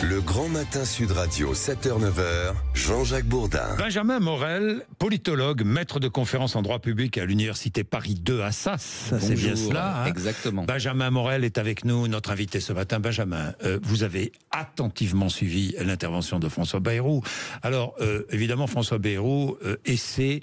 Le Grand Matin Sud Radio, 7h-9h, Jean-Jacques Bourdin. Benjamin Morel, politologue, maître de conférences en droit public à l'Université Paris 2 à Sas. C'est bien cela. Exactement. Benjamin Morel est avec nous, notre invité ce matin. Benjamin, vous avez attentivement suivi l'intervention de François Bayrou. Alors, évidemment, François Bayrou essaie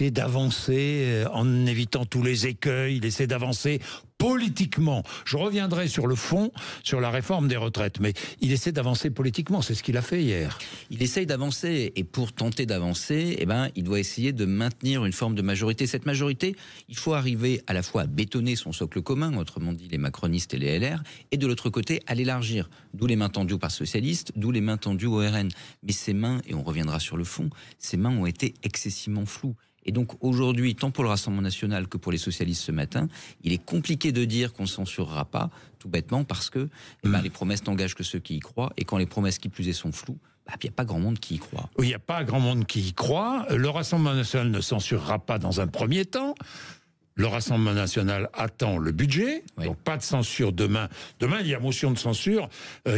d'avancer en évitant tous les écueils, il essaie d'avancer politiquement. Je reviendrai sur le fond, sur la réforme des retraites, mais il essaie d'avancer politiquement, c'est ce qu'il a fait hier. Il essaye d'avancer, et pour tenter d'avancer, il doit essayer de maintenir une forme de majorité. Cette majorité, il faut arriver à la fois à bétonner son socle commun, autrement dit les macronistes et les LR, et de l'autre côté, à l'élargir. D'où les mains tendues par socialistes, d'où les mains tendues au RN. Mais ces mains, et on reviendra sur le fond, ces mains ont été excessivement floues. Et donc aujourd'hui, tant pour le Rassemblement national que pour les socialistes ce matin, il est compliqué de dire qu'on ne censurera pas, tout bêtement, parce que les promesses n'engagent que ceux qui y croient, et quand les promesses qui plus est sont floues, il n'y a pas grand monde qui y croit. Oui, il n'y a pas grand monde qui y croit. Le Rassemblement national ne censurera pas dans un premier temps. Le Rassemblement national attend le budget, donc pas de censure demain. Demain, il y a motion de censure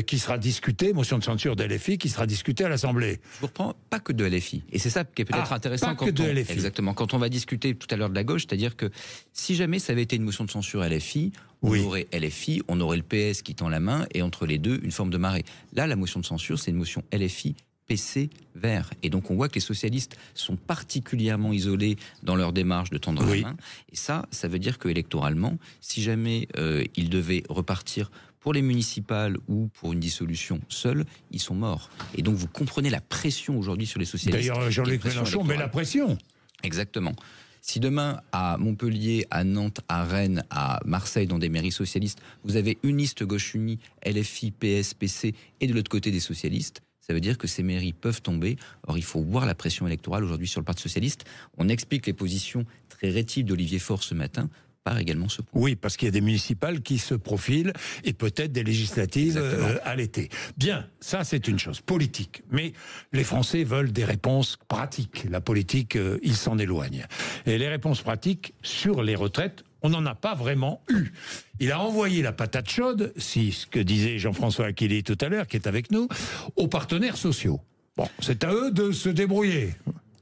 qui sera discutée, motion de censure de LFI qui sera discutée à l'Assemblée. Je vous reprends, pas que de LFI. Et c'est ça qui est peut-être intéressant pas que de LFI. Exactement. Quand on va discuter tout à l'heure de la gauche, c'est-à-dire que si jamais ça avait été une motion de censure à LFI, on aurait LFI, on aurait le PS qui tend la main, et entre les deux, une forme de marée. Là, la motion de censure, c'est une motion LFI, PC, Vert. Et donc on voit que les socialistes sont particulièrement isolés dans leur démarche de tendre la main. Et ça veut dire que électoralement, si jamais ils devaient repartir pour les municipales ou pour une dissolution seuls, ils sont morts. Et donc vous comprenez la pression aujourd'hui sur les socialistes. D'ailleurs, Jean-Luc Mélenchon met la pression. Exactement. Si demain, à Montpellier, à Nantes, à Rennes, à Marseille, dans des mairies socialistes, vous avez une liste gauche unie, LFI, PS, PC, et de l'autre côté des socialistes, ça veut dire que ces mairies peuvent tomber. Or, il faut voir la pression électorale aujourd'hui sur le Parti socialiste. On explique les positions très rétives d'Olivier Faure ce matin par également ce point. Oui, parce qu'il y a des municipales qui se profilent et peut-être des législatives à l'été. Bien, ça c'est une chose politique. Mais les Français veulent des réponses pratiques. La politique, ils s'en éloignent. Et les réponses pratiques sur les retraites, on n'en a pas vraiment eu. Il a envoyé la patate chaude, si ce que disait Jean-François Aquili tout à l'heure, qui est avec nous, aux partenaires sociaux. Bon, c'est à eux de se débrouiller.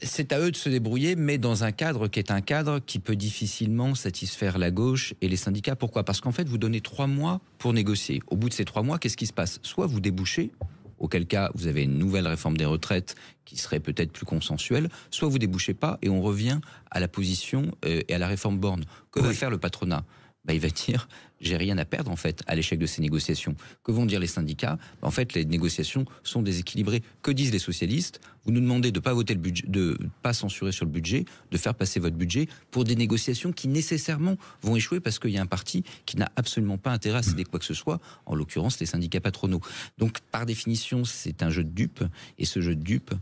C'est à eux de se débrouiller, mais dans un cadre qui est un cadre qui peut difficilement satisfaire la gauche et les syndicats. Pourquoi ? Parce qu'en fait, vous donnez 3 mois pour négocier. Au bout de ces 3 mois, qu'est-ce qui se passe ? Soit vous débouchez, auquel cas vous avez une nouvelle réforme des retraites qui serait peut-être plus consensuelle, soit vous débouchez pas et on revient à la position et à la réforme Borne. Que va faire le patronat ? Il va dire, j'ai rien à perdre en fait à l'échec de ces négociations. Que vont dire les syndicats ? En fait, les négociations sont déséquilibrées. Que disent les socialistes ? Vous nous demandez de pas voter le budget, de pas censurer sur le budget, de faire passer votre budget pour des négociations qui nécessairement vont échouer parce qu'il y a un parti qui n'a absolument pas intérêt à céder quoi que ce soit, en l'occurrence les syndicats patronaux. Donc par définition, c'est un jeu de dupes, et ce jeu de dupes,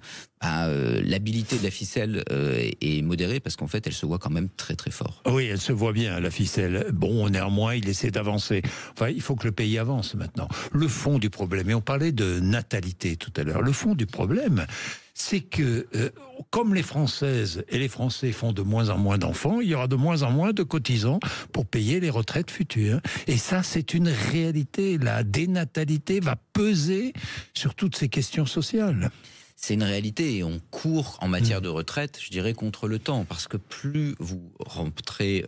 l'habilité de la ficelle est modérée parce qu'en fait, elle se voit quand même très très fort. Oui, elle se voit bien, la ficelle. Bon, néanmoins, il essaie d'avancer. Enfin, il faut que le pays avance maintenant. Le fond du problème, et on parlait de natalité tout à l'heure, le fond du problème, c'est que comme les Françaises et les Français font de moins en moins d'enfants, il y aura de moins en moins de cotisants pour payer les retraites futures. Et ça, c'est une réalité. La dénatalité va peser sur toutes ces questions sociales. C'est une réalité, et on court en matière de retraite, je dirais, contre le temps, parce que plus vous rentrez,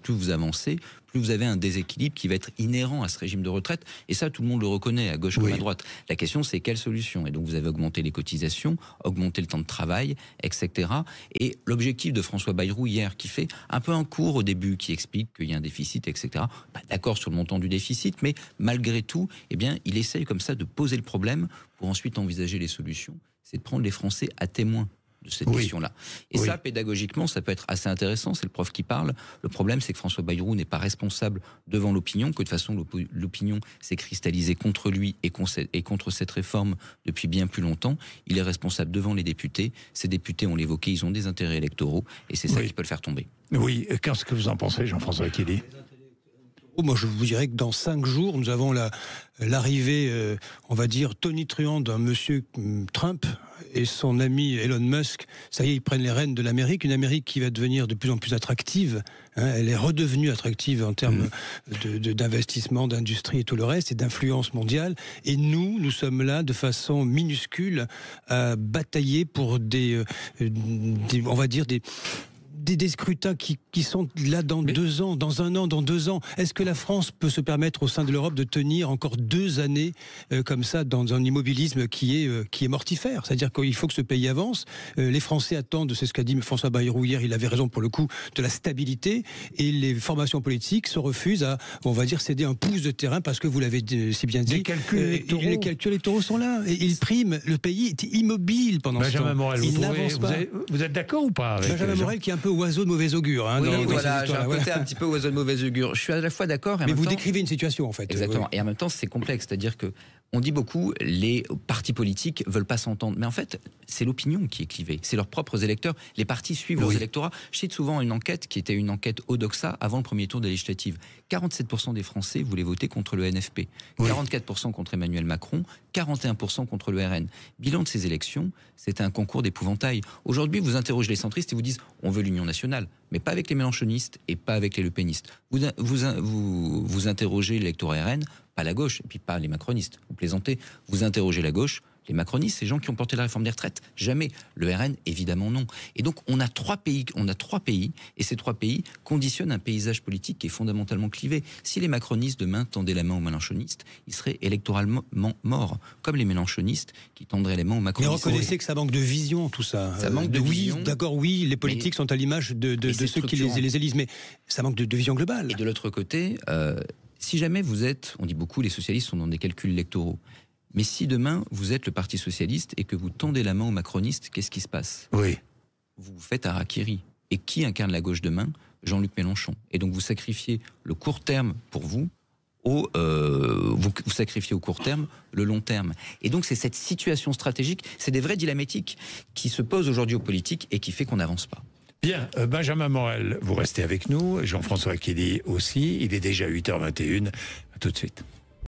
plus vous avancez, plus vous avez un déséquilibre qui va être inhérent à ce régime de retraite, et ça, tout le monde le reconnaît, à gauche comme à droite. La question, c'est quelle solution ? Et donc, vous avez augmenté les cotisations, augmenté le temps de travail, etc. Et l'objectif de François Bayrou hier, qui fait un peu un cours au début, qui explique qu'il y a un déficit, etc. Pas d'accord sur le montant du déficit, mais malgré tout, il essaye comme ça de poser le problème pour ensuite envisager les solutions. C'est de prendre les Français à témoin de cette question-là. Et ça, pédagogiquement, ça peut être assez intéressant, c'est le prof qui parle. Le problème, c'est que François Bayrou n'est pas responsable devant l'opinion, que de toute façon, l'opinion s'est cristallisée contre lui et contre cette réforme depuis bien plus longtemps. Il est responsable devant les députés. Ces députés, on l'évoquait, ils ont des intérêts électoraux, et c'est ça qui peut le faire tomber. Oui, qu'est-ce que vous en pensez, Jean-François Aquili ? Moi, je vous dirais que dans 5 jours, nous avons l'arrivée, on va dire, tonitruante d'un monsieur Trump. et son ami Elon Musk, ça y est, ils prennent les rênes de l'Amérique, une Amérique qui va devenir de plus en plus attractive. Elle est redevenue attractive en termes d'investissement, d'industrie et tout le reste, et d'influence mondiale. Et nous sommes là de façon minuscule à batailler pour on va dire des scrutins qui sont là dans 2 ans, dans 1 an, dans 2 ans. Est-ce que la France peut se permettre au sein de l'Europe de tenir encore 2 années comme ça dans un immobilisme qui est mortifère? C'est-à-dire qu'il faut que ce pays avance. Les Français attendent, c'est ce qu'a dit François Bayrou hier, il avait raison pour le coup, de la stabilité, et les formations politiques se refusent à, on va dire, céder un pouce de terrain parce que vous l'avez si bien dit. Les calculs électoraux sont là. Et ils priment. Le pays est immobile pendant ce temps. Benjamin Morel, vous êtes d'accord ou pas avec Benjamin Morel qui est un peu oiseau de mauvais augure. Oui, voilà, j'ai un côté un petit peu oiseau de mauvais augure. Je suis à la fois d'accord et en mais même vous temps, décrivez une situation en fait. Exactement. Et en même temps, c'est complexe. C'est-à-dire que on dit beaucoup, les partis politiques veulent pas s'entendre. Mais en fait, c'est l'opinion qui est clivée. C'est leurs propres électeurs. Les partis suivent leurs électorats. Je cite souvent une enquête qui était une enquête Odoxa avant le premier tour des législatives. 47% des Français voulaient voter contre le NFP. 44% contre Emmanuel Macron. 41% contre le RN. Bilan de ces élections, c'était un concours d'épouvantail. Aujourd'hui, vous interrogez les centristes et vous disent on veut l'union nationale, mais pas avec les mélenchonistes et pas avec les lepénistes. Vous interrogez l'électorat RN, pas la gauche, et puis pas les macronistes. Vous plaisantez, vous interrogez la gauche, les macronistes, ces gens qui ont porté la réforme des retraites, jamais. Le RN, évidemment non. Et donc on a 3 pays, et ces 3 pays conditionnent un paysage politique qui est fondamentalement clivé. Si les macronistes demain tendaient la main aux mélenchonistes, ils seraient électoralement morts, comme les mélenchonistes qui tendraient les mains aux macronistes. Mais reconnaissez que ça manque de vision, tout ça. Ça manque de vision. D'accord, oui, les politiques sont à l'image de ceux qui les élisent, mais ça manque de vision globale. Et de l'autre côté, si jamais vous êtes, on dit beaucoup, les socialistes sont dans des calculs électoraux. Mais si demain, vous êtes le Parti socialiste et que vous tendez la main aux macronistes, qu'est-ce qui se passe? Oui. Vous faites harakiri. Et qui incarne la gauche demain? Jean-Luc Mélenchon. Et donc vous sacrifiez le court terme pour vous, vous sacrifiez au court terme le long terme. Et donc c'est cette situation stratégique, c'est des vrais dilemmétiques qui se posent aujourd'hui aux politiques et qui fait qu'on n'avance pas. Bien, Benjamin Morel, vous restez avec nous, Jean-François Kelly aussi, il est déjà 8h21, à tout de suite.